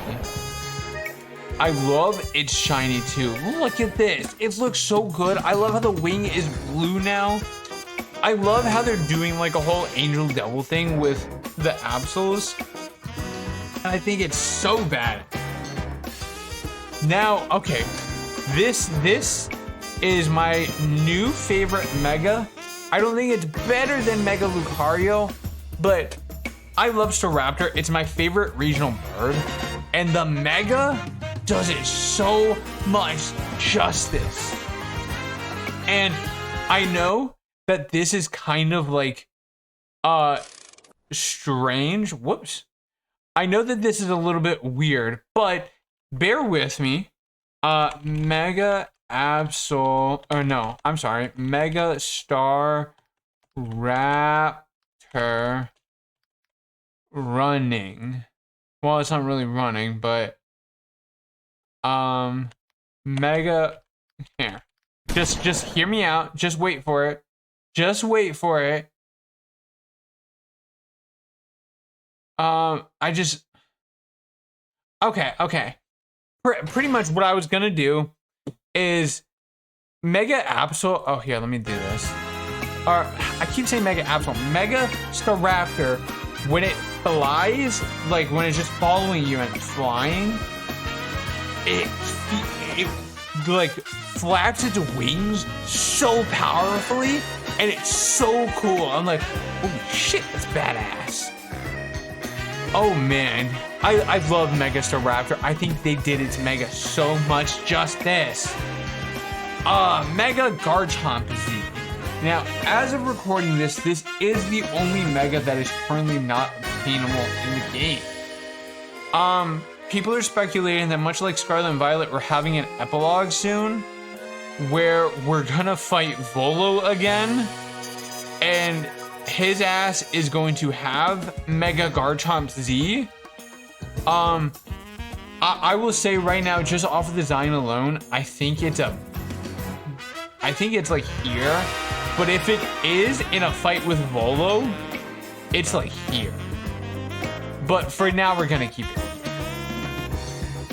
S1: I love its shiny too. Look at this. It looks so good. I love how the wing is blue now. I love how they're doing like a whole angel devil thing with the Absols. I think it's so bad. Now, okay. This is my new favorite Mega. I don't think it's better than Mega Lucario, but I love Staraptor. It's my favorite regional bird. And the Mega does it so much justice. And I know that this is kind of like strange. Whoops. I know that this is a little bit weird, but bear with me. Mega Absol, or no, I'm sorry, Mega Star Raptor running. Well, it's not really running, but Mega, here. Just hear me out. Just wait for it. Just wait for it. Okay. Pretty much what I was gonna do is Mega Absol. Oh, here, let me do this. Or I keep saying Mega Absol. Mega Staraptor, when it flies, like when it's just following you and flying, it like flaps its wings so powerfully, and it's so cool. I'm like, holy shit, that's badass. Oh man, I love Mega Staraptor. I think they did its Mega so much justice. Mega Garchomp Z. Now, as of recording this, this is the only Mega that is currently not obtainable in the game. People are speculating that much like Scarlet and Violet, we're having an epilogue soon, where we're gonna fight Volo again, and his ass is going to have Mega Garchomp Z. I will say right now, just off of the design alone, I think it's like here, but if it is in a fight with Volo, it's like here. But for now, we're gonna keep it.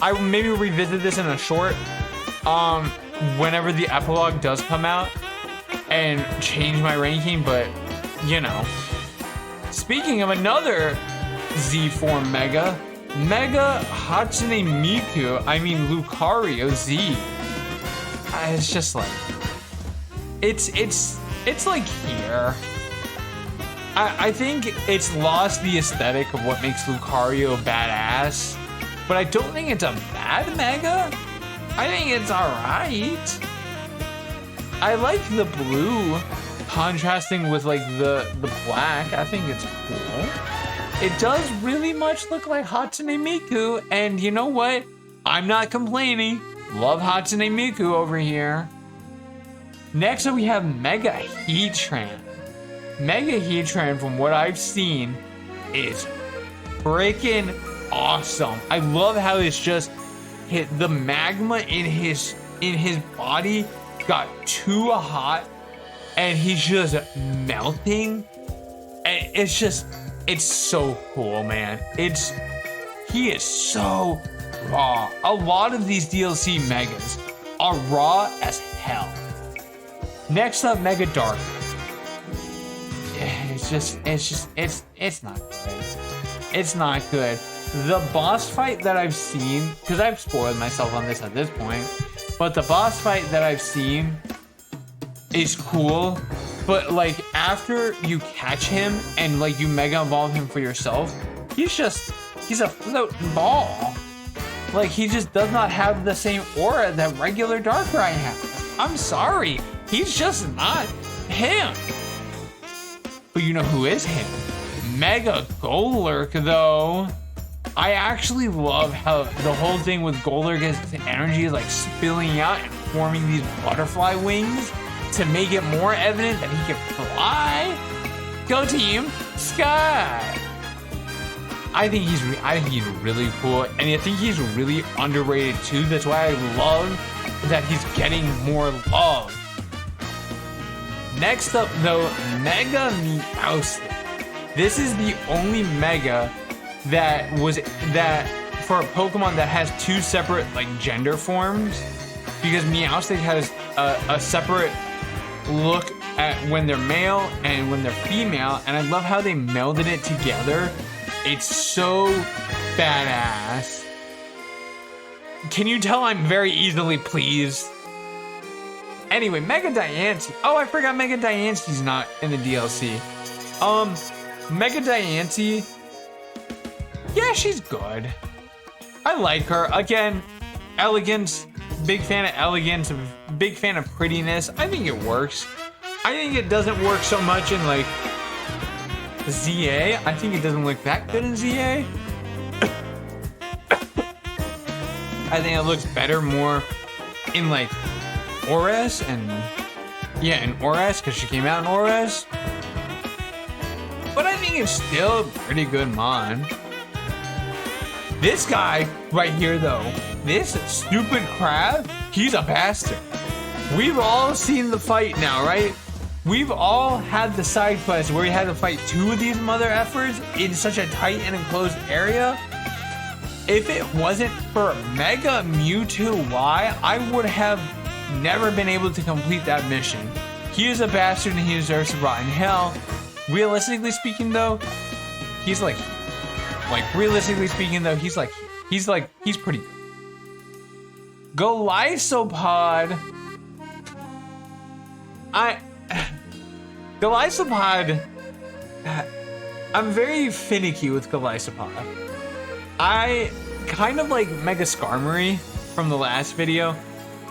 S1: I will maybe revisit this in a short, whenever the epilogue does come out, and change my ranking, but you know. Speaking of another Z form Mega, Mega Hatsune Miku, I mean Lucario Z. It's just like, it's like here. I think it's lost the aesthetic of what makes Lucario badass, but I don't think it's a bad Mega. I think it's alright. I like the blue contrasting with like the black. I think it's cool. It does really much look like Hatsune Miku, and you know what? I'm not complaining. Love Hatsune Miku over here. Next up, we have Mega Heatran. Mega Heatran, from what I've seen, is freaking awesome. I love how it's just hit the magma in his body got too hot, and he's just melting. And it's so cool, man. He is so raw. A lot of these DLC Megas are raw as hell. Next up, Mega Dark. It's not good. It's not good. The boss fight that I've seen, because I've spoiled myself on this at this point, but the boss fight that I've seen is cool, but like after you catch him and like you Mega Evolve him for yourself, he's a floating ball. Like he just does not have the same aura that regular Darkrai has. I'm sorry, he's just not him. But you know who is him? Mega Golurk, though. I actually love how the whole thing with Golurk is the energy is like spilling out and forming these butterfly wings to make it more evident that he can fly. Go Team Sky! I think he's really cool, and I think he's really underrated too. That's why I love that he's getting more love. Next up, though, Mega Meowstic. This is the only Mega that for a Pokemon that has two separate like gender forms, because Meowstic has a separate look at when they're male and when they're female, and I love how they melded it together. It's so badass. Can you tell I'm very easily pleased? Anyway, Mega Diancie. Oh, I forgot Mega Diancie's not in the DLC. Mega Diancie. Yeah, she's good. I like her. Again, elegance. Big fan of elegance. Big fan of prettiness. I think it works. I think it doesn't work so much in like ZA. I think it doesn't look that good in ZA. I think it looks better more in like ORAS and yeah, in ORAS because she came out in ORAS. But I think it's still a pretty good mod. This guy right here though, this stupid crab, he's a bastard. We've all seen the fight now, right? We've all had the side quest where we had to fight 2 of these mother effers in such a tight and enclosed area. If it wasn't for Mega Mewtwo Y, I would have never been able to complete that mission. He is a bastard and he deserves to rot in hell. Realistically speaking though, he's like realistically speaking though, he's pretty good. Golisopod. Golisopod, I'm very finicky with Golisopod. I kind of like Mega Skarmory from the last video.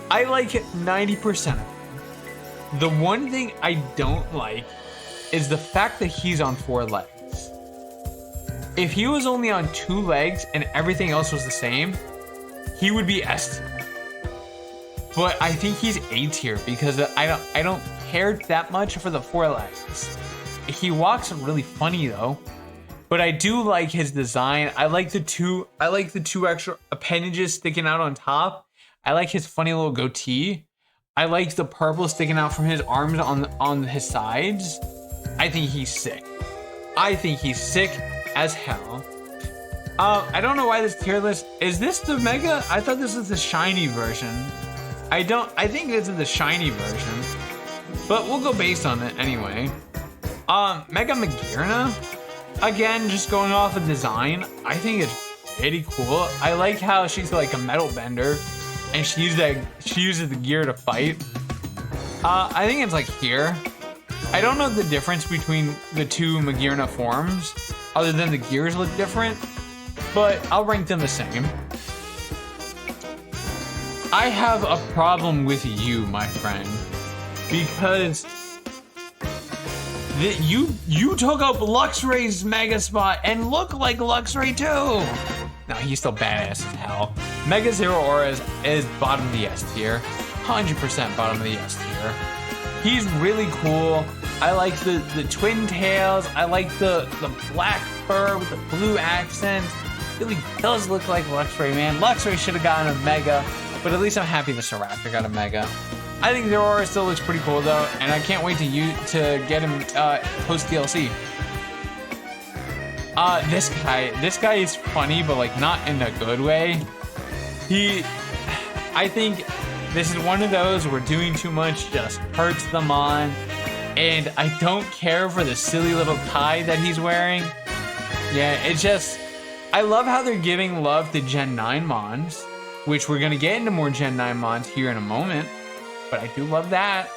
S1: I like 90% of it. The one thing I don't like is the fact that he's on 4 legs. If he was only on 2 legs and everything else was the same, he would be S tier. But I think he's A tier because I don't care that much for the 4 legs. He walks really funny though. But I do like his design. I like the two extra appendages sticking out on top. I like his funny little goatee. I like the purple sticking out from his arms on his sides. I think he's sick. I think he's sick as hell. I don't know why this tier list, is this the Mega? I thought this was the shiny version. I think this is the shiny version. But we'll go based on it anyway. Mega Magearna? Again, just going off of design, I think it's pretty cool. I like how she's like a metal bender and she uses the gear to fight. I think it's like here. I don't know the difference between the 2 Magearna forms, other than the gears look different, but I'll rank them the same. I have a problem with you, my friend, because you took up Luxray's Mega spot and look like Luxray too. No, he's still badass as hell. Mega Zero ORAS is bottom of the S tier. 100% bottom of the S tier. He's really cool. I like the twin tails. I like the black fur with the blue accent. Really does look like Luxray, man. Luxray should have gotten a Mega, but at least I'm happy the Staraptor got a Mega. I think the Aurora still looks pretty cool though, and I can't wait to get him post DLC. This guy is funny, but like not in a good way. I think this is one of those where doing too much just hurts them on, and I don't care for the silly little tie that he's wearing. Yeah, it's just, I love how they're giving love to Gen 9 Mons, which we're gonna get into more Gen 9 Mons here in a moment. But I do love that.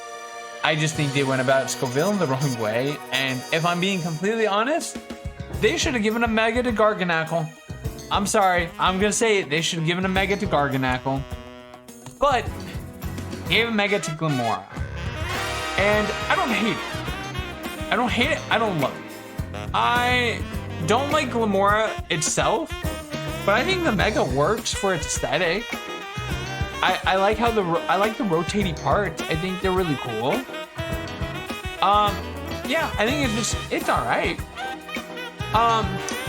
S1: I just think they went about Scoville the wrong way. And if I'm being completely honest, they should have given a Mega to Garganacl. I'm sorry, I'm gonna say it. They should have given a Mega to Garganacl. But gave a Mega to Glimora. And I don't hate it. I don't hate it, I don't love it. I don't like Glimora itself, but I think the Mega works for its aesthetic. I like how I like the rotating parts. I think they're really cool. Yeah, I think it's all right.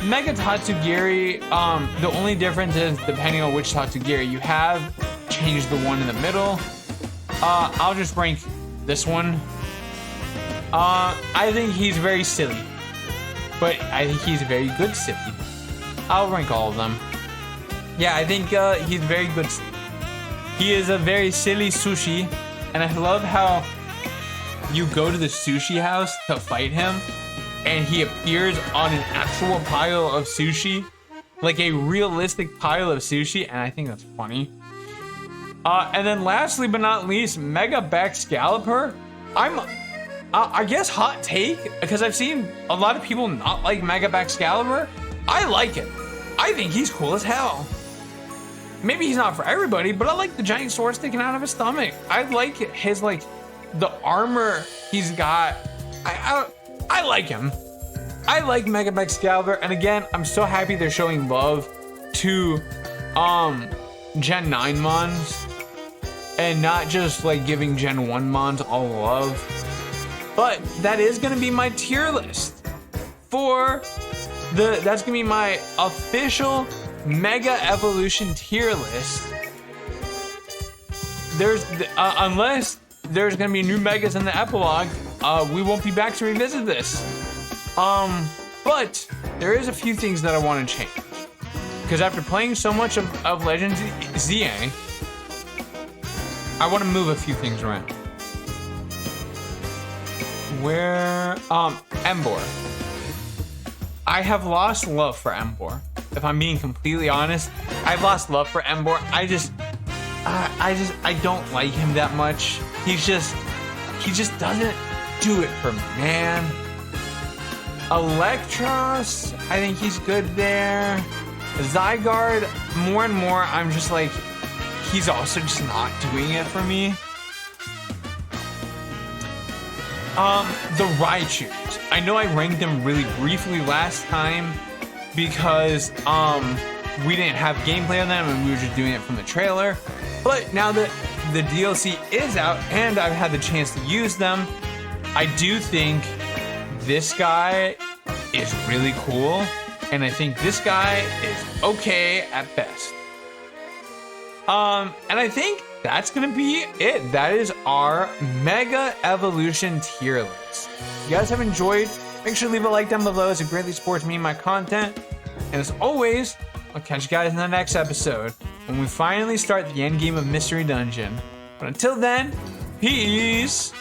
S1: Mega Tatsugiri, the only difference is depending on which Tatsugiri you have, change the one in the middle. I'll just rank this one. I think he's very silly, but I think he's very good silly. I'll rank all of them. Yeah, I think he's very good. He is a very silly sushi, and I love how you go to the sushi house to fight him, and he appears on an actual pile of sushi, like a realistic pile of sushi, and I think that's funny. And then lastly but not least, Mega Baxcalibur. I guess hot take, because I've seen a lot of people not like Mega Baxcalibur. I like it. I think he's cool as hell. Maybe he's not for everybody, but I like the giant sword sticking out of his stomach. I like his, like, the armor he's got. I like him. I like Mega Excalibur, and again, I'm so happy they're showing love to Gen 9 mons and not just like giving Gen 1 mons all love. But that is gonna be my tier list for that's gonna be my official Mega Evolution tier list. There's unless there's gonna be new megas in the epilogue, we won't be back to revisit this. But there is a few things that I want to change, because after playing so much of Legends ZA, I want to move a few things around. Where Embor, I have lost love for Embor. If I'm being completely honest, I've lost love for Embor. I don't like him that much. He just doesn't do it for me, man. Electros, I think he's good there. Zygarde, more and more, I'm just like, he's also just not doing it for me. The Raichus, I know I ranked them really briefly last time because we didn't have gameplay on them and we were just doing it from the trailer. But now that the DLC is out and I've had the chance to use them, I do think this guy is really cool, and I think this guy is okay at best. And I think that's gonna be it. That is our Mega Evolution tier list. If you guys have enjoyed, make sure to leave a like down below, as it greatly supports me and my content. And as always, I'll catch you guys in the next episode when we finally start the end game of Mystery Dungeon. But until then, peace!